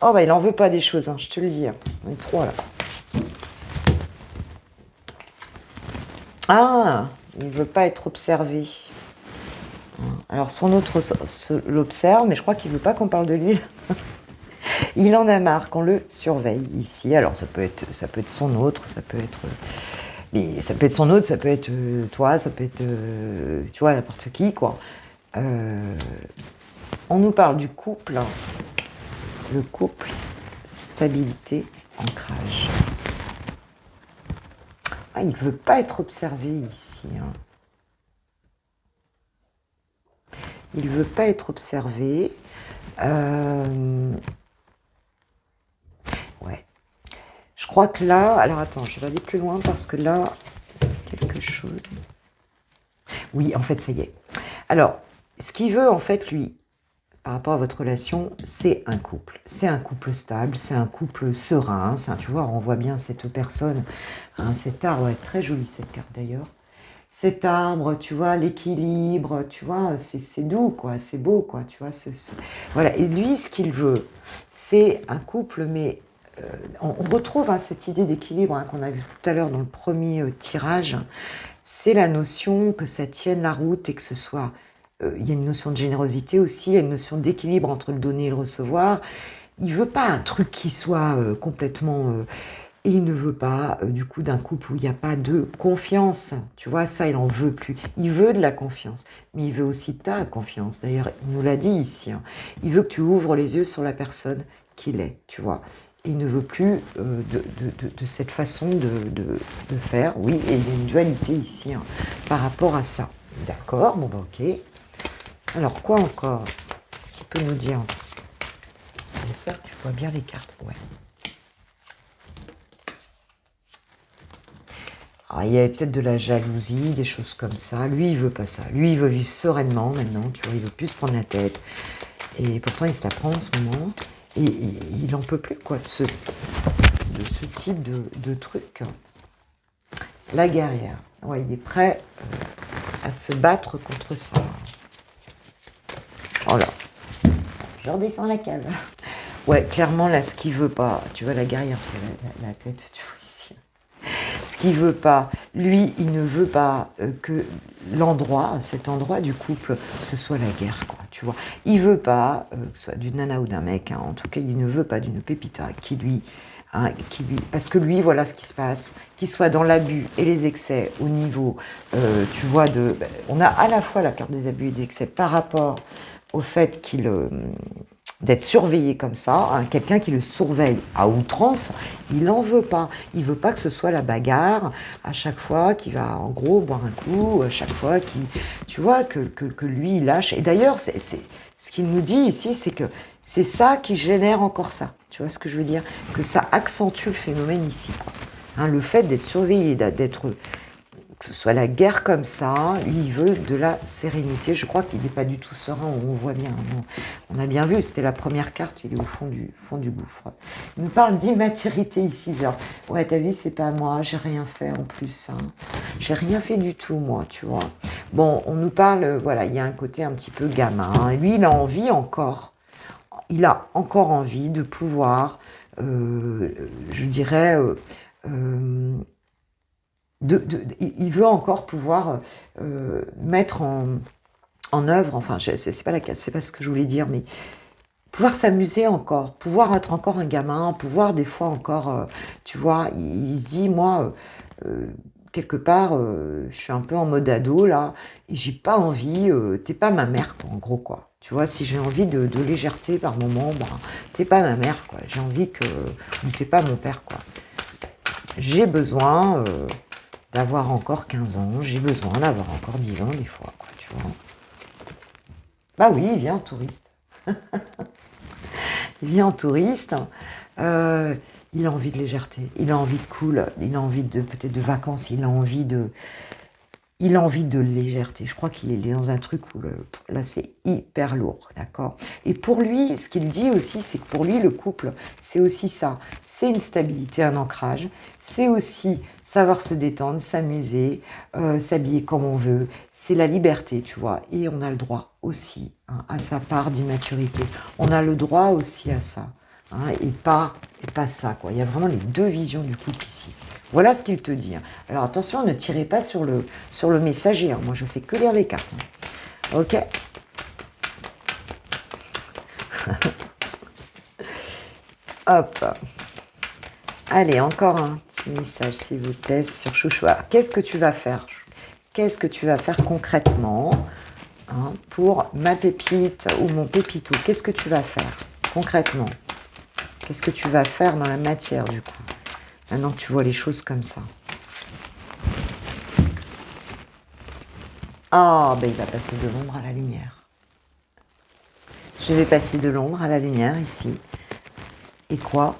Oh, bah, il en veut pas des choses, hein, je te le dis. Hein. On est trois, là. Ah, il veut pas être observé. Alors, son autre l'observe, mais je crois qu'il veut pas qu'on parle de lui. Il en a marre qu'on le surveille ici. Alors, ça peut être son autre, ça peut être... Mais ça peut être son autre, ça peut être toi, ça peut être, tu vois, n'importe qui, quoi. On nous parle du couple. Le couple, stabilité, ancrage. Ah, il ne veut pas être observé ici. Hein. Il ne veut pas être observé. Ouais. Je crois que là... Alors attends, je vais aller plus loin parce que là, quelque chose... Oui, en fait, ça y est. Alors, ce qu'il veut, en fait, lui, par rapport à votre relation, c'est un couple. C'est un couple stable, c'est un couple serein. Tu vois, on voit bien cette personne, hein, cet arbre, ouais, très jolie cette carte d'ailleurs. Cet arbre, tu vois, l'équilibre, tu vois, c'est doux, quoi, c'est beau, quoi, tu vois. Voilà, et lui, ce qu'il veut, c'est un couple, mais on retrouve hein, cette idée d'équilibre hein, qu'on a vu tout à l'heure dans le premier tirage. C'est la notion que ça tienne la route et que ce soit... il y a une notion de générosité aussi, il y a une notion d'équilibre entre le donner et le recevoir. Il ne veut pas un truc qui soit complètement... et il ne veut pas, du coup, d'un couple où il n'y a pas de confiance. Tu vois, ça, il n'en veut plus. Il veut de la confiance, mais il veut aussi ta confiance. D'ailleurs, il nous l'a dit ici. Hein. Il veut que tu ouvres les yeux sur la personne qu'il est, tu vois. Il ne veut plus de cette façon de faire. Oui, et il y a une dualité ici hein, par rapport à ça. D'accord, bon bah ok. Alors, quoi encore? Qu'est-ce qu'il peut nous dire? J'espère que tu vois bien les cartes. Ouais. Alors, il y a peut-être de la jalousie, des choses comme ça. Lui, il veut pas ça. Lui, il veut vivre sereinement maintenant. Tu vois, il veut plus se prendre la tête. Et pourtant, il se la prend en ce moment. Et il n'en peut plus, quoi, de ce type de truc. La guerrière. Ouais, il est prêt à se battre contre ça. Voilà. Je redescends la cave. Ouais, clairement, là, ce qu'il veut pas... Tu vois, la guerrière fait la tête, tu vois, ici. Ce qu'il veut pas, lui, il ne veut pas que cet endroit du couple, ce soit la guerre, quoi, tu vois. Il veut pas, que ce soit d'une nana ou d'un mec, hein, en tout cas, il ne veut pas d'une pépita qui lui... parce que lui, voilà ce qui se passe, qu'il soit dans l'abus et les excès au niveau, tu vois, on a à la fois la carte des abus et des excès par rapport au fait d'être surveillé comme ça, hein, quelqu'un qui le surveille à outrance, il n'en veut pas. Il veut pas que ce soit la bagarre à chaque fois qu'il va en gros boire un coup, à chaque fois tu vois, que lui il lâche. Et d'ailleurs, c'est ce qu'il nous dit ici, c'est que c'est ça qui génère encore ça. Tu vois ce que je veux dire? Que ça accentue le phénomène ici, quoi. Hein, le fait d'être surveillé, que ce soit la guerre comme ça, lui il veut de la sérénité. Je crois qu'il n'est pas du tout serein, on voit bien. On a bien vu, c'était la première carte, il est au fond du gouffre. Il nous parle d'immaturité ici, genre, ouais t'as vu, c'est pas moi, j'ai rien fait en plus. Hein. J'ai rien fait du tout, moi, tu vois. Bon, on nous parle, voilà, il y a un côté un petit peu gamin. Et lui, il a envie encore. Il a encore envie de pouvoir, je dirais... il veut encore pouvoir mettre en œuvre, enfin, c'est pas ce que je voulais dire, mais pouvoir s'amuser encore, pouvoir être encore un gamin, pouvoir des fois encore, tu vois, il se dit, moi, quelque part, je suis un peu en mode ado, là, et j'ai pas envie, t'es pas ma mère, quoi, en gros, quoi. Tu vois, si j'ai envie de légèreté par moment, bah, t'es pas ma mère, quoi. J'ai envie que... ou t'es pas mon père, quoi. J'ai besoin... d'avoir encore 15 ans, j'ai besoin d'avoir encore 10 ans des fois, quoi, tu vois. Bah oui, il vient en touriste. Il vient en touriste, il a envie de légèreté, il a envie de cool, il a envie de peut-être de vacances, il a envie de... Il a envie de légèreté. Je crois qu'il est dans un truc où là, c'est hyper lourd, d'accord? Et pour lui, ce qu'il dit aussi, c'est que pour lui, le couple, c'est aussi ça. C'est une stabilité, un ancrage. C'est aussi savoir se détendre, s'amuser, s'habiller comme on veut. C'est la liberté, tu vois. Et on a le droit aussi, hein, à sa part d'immaturité. On a le droit aussi à ça, hein, et pas ça, quoi. Il y a vraiment les deux visions du couple ici. Voilà ce qu'il te dit, hein. Alors attention, ne tirez pas sur le messager, hein. Moi, je fais que lire les cartes, hein. Ok. Hop. Allez, encore un petit message, s'il vous plaît, sur Chouchou. Alors, qu'est-ce que tu vas faire? Qu'est-ce que tu vas faire concrètement, hein, pour ma pépite ou mon pépito? Qu'est-ce que tu vas faire concrètement? Qu'est-ce que tu vas faire dans la matière, du coup? Maintenant que tu vois les choses comme ça. Ah, ben il va passer de l'ombre à la lumière. Je vais passer de l'ombre à la lumière ici. Et quoi?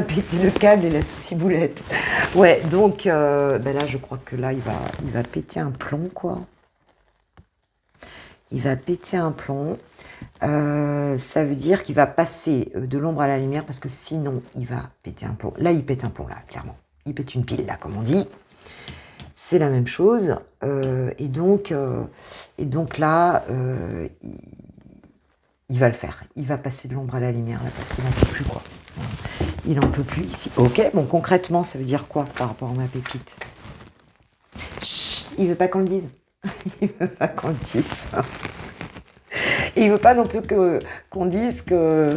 Péter le câble et la ciboulette. Ouais, donc ben là, je crois que là, il va péter un plomb, quoi. Il va péter un plomb. Ça veut dire qu'il va passer de l'ombre à la lumière parce que sinon, il va péter un plomb. Là, il pète un plomb, là, clairement. Il pète une pile, là, comme on dit. C'est la même chose. Et donc là, il va le faire. Il va passer de l'ombre à la lumière, là, parce qu'il n'en peut plus, quoi. Il n'en peut plus ici. Ok, bon, concrètement, ça veut dire quoi par rapport à ma pépite? Chut, il veut pas qu'on le dise. Il veut pas qu'on le dise. Et il veut pas non plus qu'on dise qu'il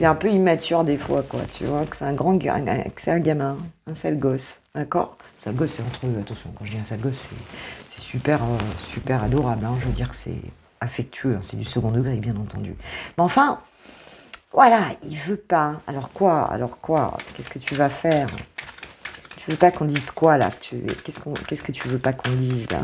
est un peu immature des fois, quoi. Tu vois, que c'est un gamin, un sale gosse, d'accord? Sale gosse, c'est entre eux. Attention, quand je dis un sale gosse, c'est super, super adorable, hein. Je veux dire que c'est affectueux, hein. C'est du second degré, bien entendu. Mais enfin, voilà, il veut pas. Alors quoi? Alors quoi? Qu'est-ce que tu vas faire? Tu veux pas qu'on dise quoi, là? Qu'est-ce que tu veux pas qu'on dise, là?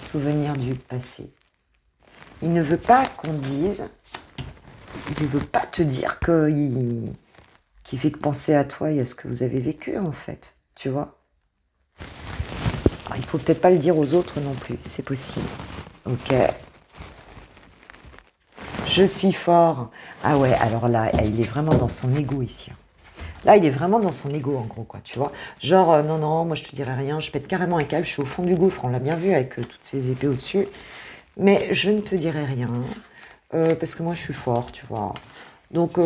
Souvenir du passé. Il ne veut pas qu'on dise, il ne veut pas te dire qu'il fait que penser à toi et à ce que vous avez vécu, en fait. Tu vois? Alors, il faut peut-être pas le dire aux autres non plus, c'est possible. Ok. Je suis fort. Ah ouais, alors là, il est vraiment dans son ego ici. Là, il est vraiment dans son ego, en gros, quoi, tu vois. Genre, non, non, moi, je te dirai rien, je pète carrément un câble, je suis au fond du gouffre, on l'a bien vu avec toutes ces épées au-dessus. Mais je ne te dirai rien, parce que moi, je suis fort, tu vois. Donc,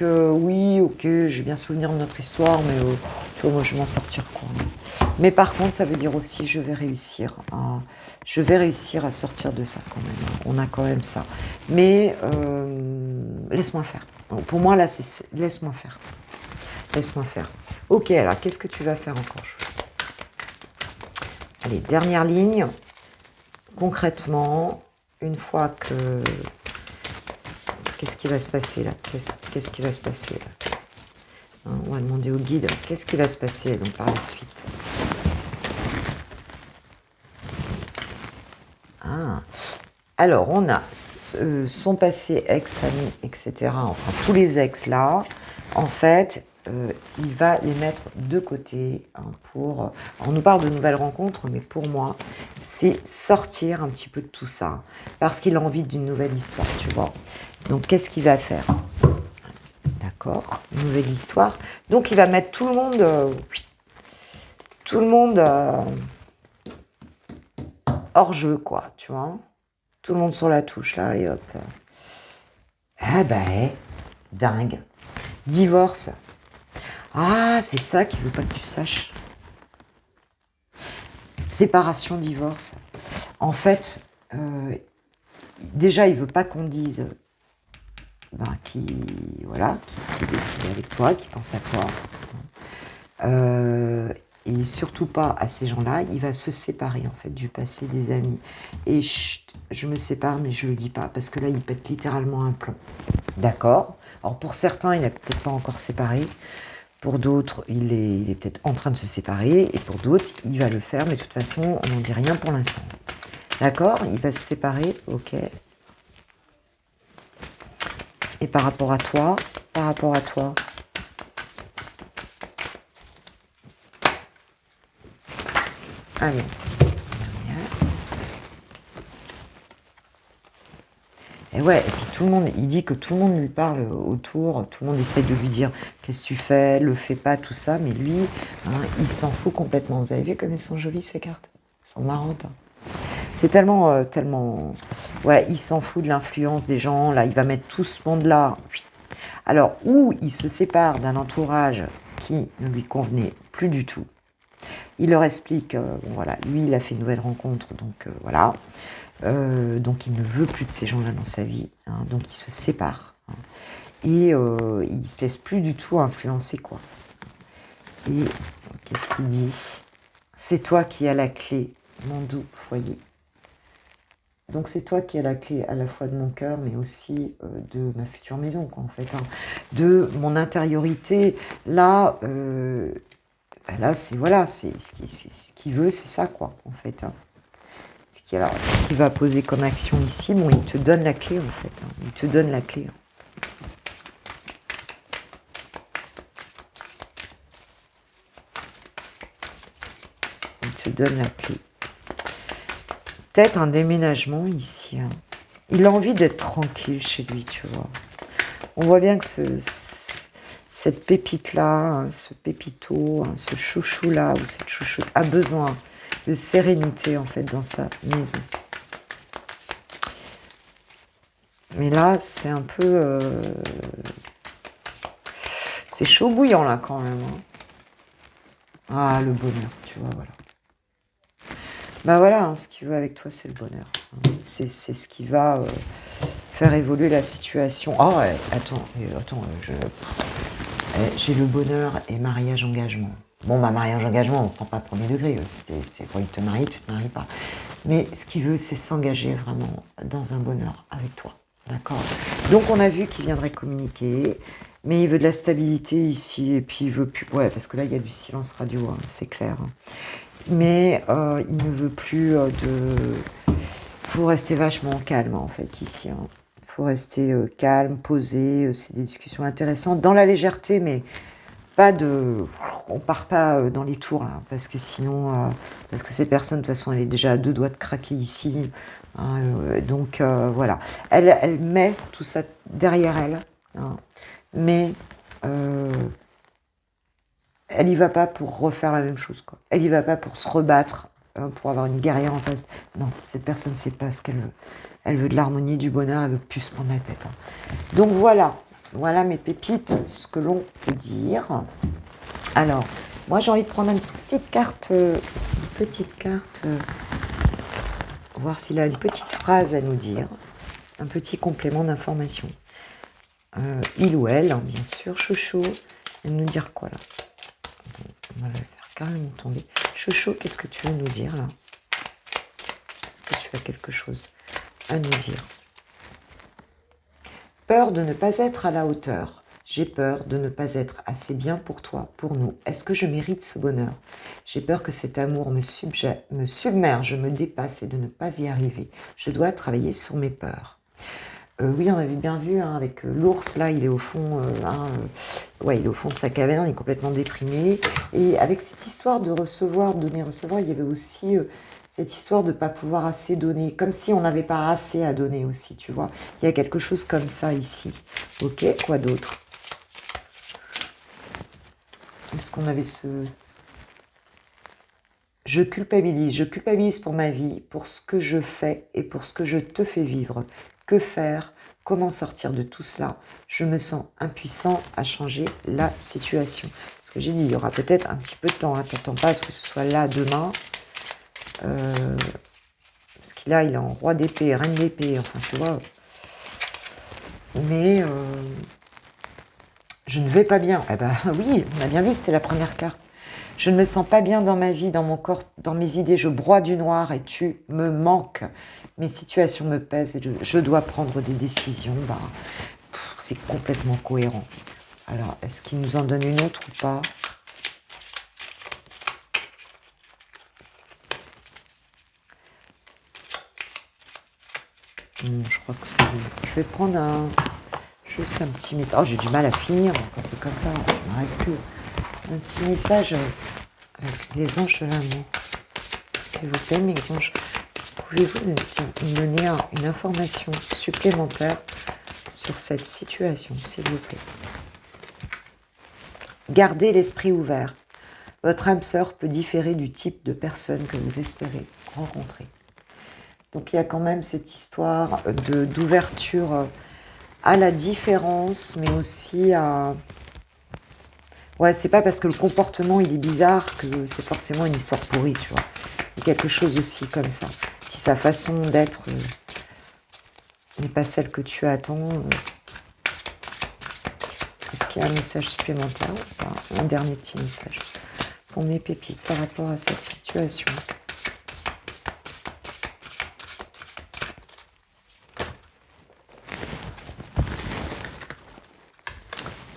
oui, ok, j'ai bien souvenir de notre histoire, mais tu vois, moi, je vais m'en sortir, quoi. Mais par contre, ça veut dire aussi, je vais réussir à sortir de ça, quand même. On a quand même ça. Mais laisse-moi faire. Donc, pour moi, là, c'est laisse-moi faire. Laisse-moi faire. Ok, alors, qu'est-ce que tu vas faire encore, chouchou? Allez, dernière ligne. Concrètement, une fois que... Qu'est-ce qui va se passer, là? Qu'est-ce qui va se passer, là? Hein, on va demander au guide. Qu'est-ce qui va se passer, donc, par la suite? Ah. Alors, on a son passé, ex-ami, etc. Enfin, tous les ex là, en fait, il va les mettre de côté, hein, pour... On nous parle de nouvelles rencontres, mais pour moi, c'est sortir un petit peu de tout ça, parce qu'il a envie d'une nouvelle histoire, tu vois. Donc, qu'est-ce qu'il va faire? D'accord, nouvelle histoire. Donc, il va mettre tout le monde hors jeu, quoi, tu vois. Tout le monde sur la touche, là, allez hop. Ah ben, dingue. Divorce. Ah, c'est ça qu'il veut pas que tu saches. Séparation, divorce. En fait, déjà, il veut pas qu'on dise qu'il est avec toi, qu'il pense à toi. Et surtout pas à ces gens-là. Il va se séparer, en fait, du passé, des amis. Et chut, je me sépare, mais je le dis pas, parce que là, il pète littéralement un plomb. D'accord. Alors, pour certains, il n'est peut-être pas encore séparé. Pour d'autres, il est peut-être en train de se séparer. Et pour d'autres, il va le faire, mais de toute façon, on n'en dit rien pour l'instant. D'accord? Il va se séparer, ok. Et par rapport à toi, allez. Et ouais, et puis tout le monde, il dit que tout le monde lui parle autour, tout le monde essaie de lui dire qu'est-ce que tu fais, le fais pas, tout ça, mais lui, hein, il s'en fout complètement. Vous avez vu comme elles sont jolies ces cartes? Elles sont marrantes. Hein. C'est tellement, tellement... Ouais, il s'en fout de l'influence des gens, là, il va mettre tout ce monde-là. Alors, ou il se sépare d'un entourage qui ne lui convenait plus du tout. Il leur explique, bon voilà, lui, il a fait une nouvelle rencontre, donc voilà. Donc il ne veut plus de ces gens-là dans sa vie, hein, donc il se sépare. Hein, et il se laisse plus du tout influencer, quoi. Et qu'est-ce qu'il dit? C'est toi qui as la clé, mon doux foyer. Donc c'est toi qui as la clé à la fois de mon cœur, mais aussi de ma future maison, quoi, en fait. Hein, de mon intériorité. Là, là c'est voilà, c'est ce qu'il veut, c'est ça, quoi, en fait. Hein. Alors, ce qu'il va poser comme action ici, bon, il te donne la clé, en fait. Hein. Il te donne la clé. Il te donne la clé. Peut-être un déménagement ici. Hein. Il a envie d'être tranquille chez lui, tu vois. On voit bien que cette pépite-là, hein, ce pépito, hein, ce chouchou-là, ou cette chouchoute a besoin de sérénité, en fait, dans sa maison. Mais là, c'est un peu... c'est chaud bouillant, là, quand même. Hein. Ah, le bonheur, tu vois, voilà. Bah voilà, hein, ce qu'il veut avec toi, c'est le bonheur. C'est ce qui va faire évoluer la situation. Oh, ouais, attends, j'ai le bonheur et mariage engagement. Bon, bah mariage engagement, on prend pas premier degré. C'était pour te marier, tu te maries pas. Mais ce qu'il veut, c'est s'engager vraiment dans un bonheur avec toi. D'accord? Donc on a vu qu'il viendrait communiquer, mais il veut de la stabilité ici, et puis il veut plus... Ouais, parce que là, il y a du silence radio, hein, c'est clair. Hein. Mais il ne veut plus de... Il faut rester vachement calme, en fait, ici. Hein. Il faut rester calme, posé. C'est des discussions intéressantes, dans la légèreté, mais pas de... On part pas dans les tours, là, parce que sinon... parce que ces personnes, de toute façon, elle est déjà à 2 doigts de craquer ici. Hein, donc, voilà. Elle met tout ça derrière elle. Hein, mais... elle y va pas pour refaire la même chose, quoi. Elle y va pas pour se rebattre, pour avoir une guerrière en face. Non, cette personne ne sait pas ce qu'elle veut. Elle veut de l'harmonie, du bonheur, elle veut plus se prendre la tête. Hein. Donc voilà mes pépites, ce que l'on peut dire. Alors, moi j'ai envie de prendre une petite carte, voir s'il a une petite phrase à nous dire, un petit complément d'information. Il ou elle, hein, bien sûr, chouchou, elle va nous dire quoi là? On va la faire carrément tomber. Chouchou, qu'est-ce que tu veux nous dire là? Est-ce que tu as quelque chose à nous dire? Peur de ne pas être à la hauteur. J'ai peur de ne pas être assez bien pour toi, pour nous. Est-ce que je mérite ce bonheur? J'ai peur que cet amour me submerge, me dépasse et de ne pas y arriver. Je dois travailler sur mes peurs. Oui, on avait bien vu hein, avec l'ours, là, il est au fond, ouais, il est au fond de sa caverne, il est complètement déprimé. Et avec cette histoire de recevoir, donner, recevoir, il y avait aussi cette histoire de ne pas pouvoir assez donner, comme si on n'avait pas assez à donner aussi, tu vois. Il y a quelque chose comme ça ici. Ok, quoi d'autre? Est-ce qu'on avait ce... Je culpabilise pour ma vie, pour ce que je fais et pour ce que je te fais vivre. Que faire? Comment sortir de tout cela? Je me sens impuissant à changer la situation. Ce que j'ai dit, il y aura peut-être un petit peu de temps. Hein. T'attends pas à ce que ce soit là demain. Parce qu'il il est en roi d'épée, reine d'épée, enfin tu vois. Mais je ne vais pas bien. Eh ben oui, on a bien vu, c'était la première carte. Je ne me sens pas bien dans ma vie, dans mon corps, dans mes idées. Je broie du noir et tu me manques. Mes situations me pèsent et je dois prendre des décisions. Bah, c'est complètement cohérent. Alors, est-ce qu'il nous en donne une autre ou pas? Je crois que c'est bon. Je vais prendre juste un petit message. Oh, j'ai du mal à finir quand c'est comme ça. Je n'arrête plus. Un petit message avec les anges de l'amour. S'il vous plaît, mes anges, pouvez-vous me donner une information supplémentaire sur cette situation, s'il vous plaît? Gardez l'esprit ouvert. Votre âme sœur peut différer du type de personne que vous espérez rencontrer. Donc il y a quand même cette histoire d'ouverture à la différence, mais aussi à... Ouais, c'est pas parce que le comportement il est bizarre que c'est forcément une histoire pourrie, tu vois. Il y a quelque chose aussi comme ça. Si sa façon d'être n'est pas celle que tu attends, est-ce qu'il y a un message supplémentaire ou pas? Un dernier petit message pour mes pépites par rapport à cette situation.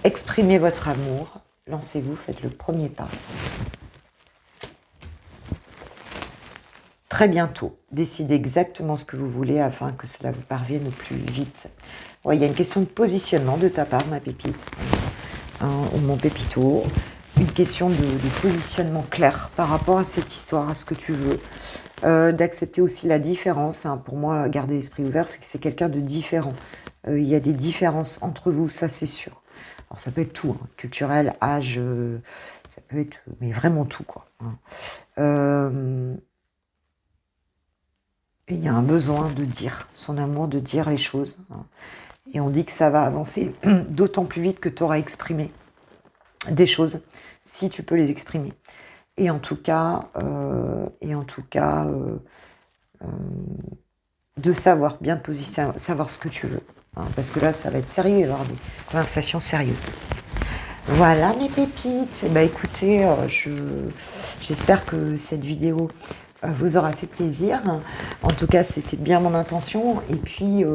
Exprimez votre amour, lancez-vous, faites le premier pas. Très bientôt, décidez exactement ce que vous voulez afin que cela vous parvienne au plus vite. Ouais, il y a une question de positionnement de ta part, ma pépite, ou mon pépito. Une question de positionnement clair par rapport à cette histoire, à ce que tu veux. D'accepter aussi la différence. Pour moi, garder l'esprit ouvert, c'est que c'est quelqu'un de différent. Il y a des différences entre vous, ça c'est sûr. Alors ça peut être tout, culturel, âge, ça peut être, mais vraiment tout, quoi. Il y a un besoin de dire son amour, de dire les choses. Et on dit que ça va avancer d'autant plus vite que tu auras exprimé des choses, si tu peux les exprimer. Et en tout cas, de savoir bien te positionner, savoir ce que tu veux. Parce que là, ça va être sérieux, il va y avoir des conversations sérieuses. Voilà mes pépites. Et écoutez, j'espère que cette vidéo vous aura fait plaisir. En tout cas, c'était bien mon intention. Et puis,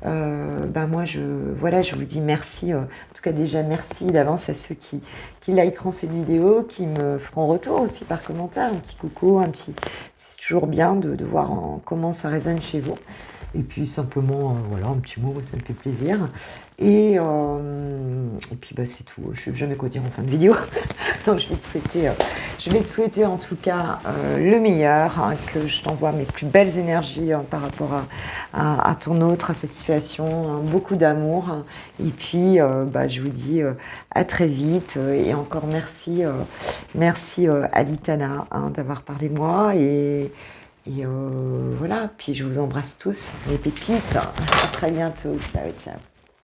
moi, je vous dis merci. En tout cas, déjà, merci d'avance à ceux qui likeront cette vidéo, qui me feront retour aussi par commentaire. Un petit coucou, c'est toujours bien de voir comment ça résonne chez vous. Et puis simplement, un petit mot, ça me fait plaisir. Et puis c'est tout. Je ne sais jamais quoi dire en fin de vidéo. Donc je vais te souhaiter en tout cas le meilleur, que je t'envoie mes plus belles énergies par rapport à ton autre, à cette situation, beaucoup d'amour. Et puis je vous dis à très vite. Et encore merci à Litana d'avoir parlé de moi. Et voilà, puis je vous embrasse tous, mes pépites. À très bientôt. Ciao, ciao.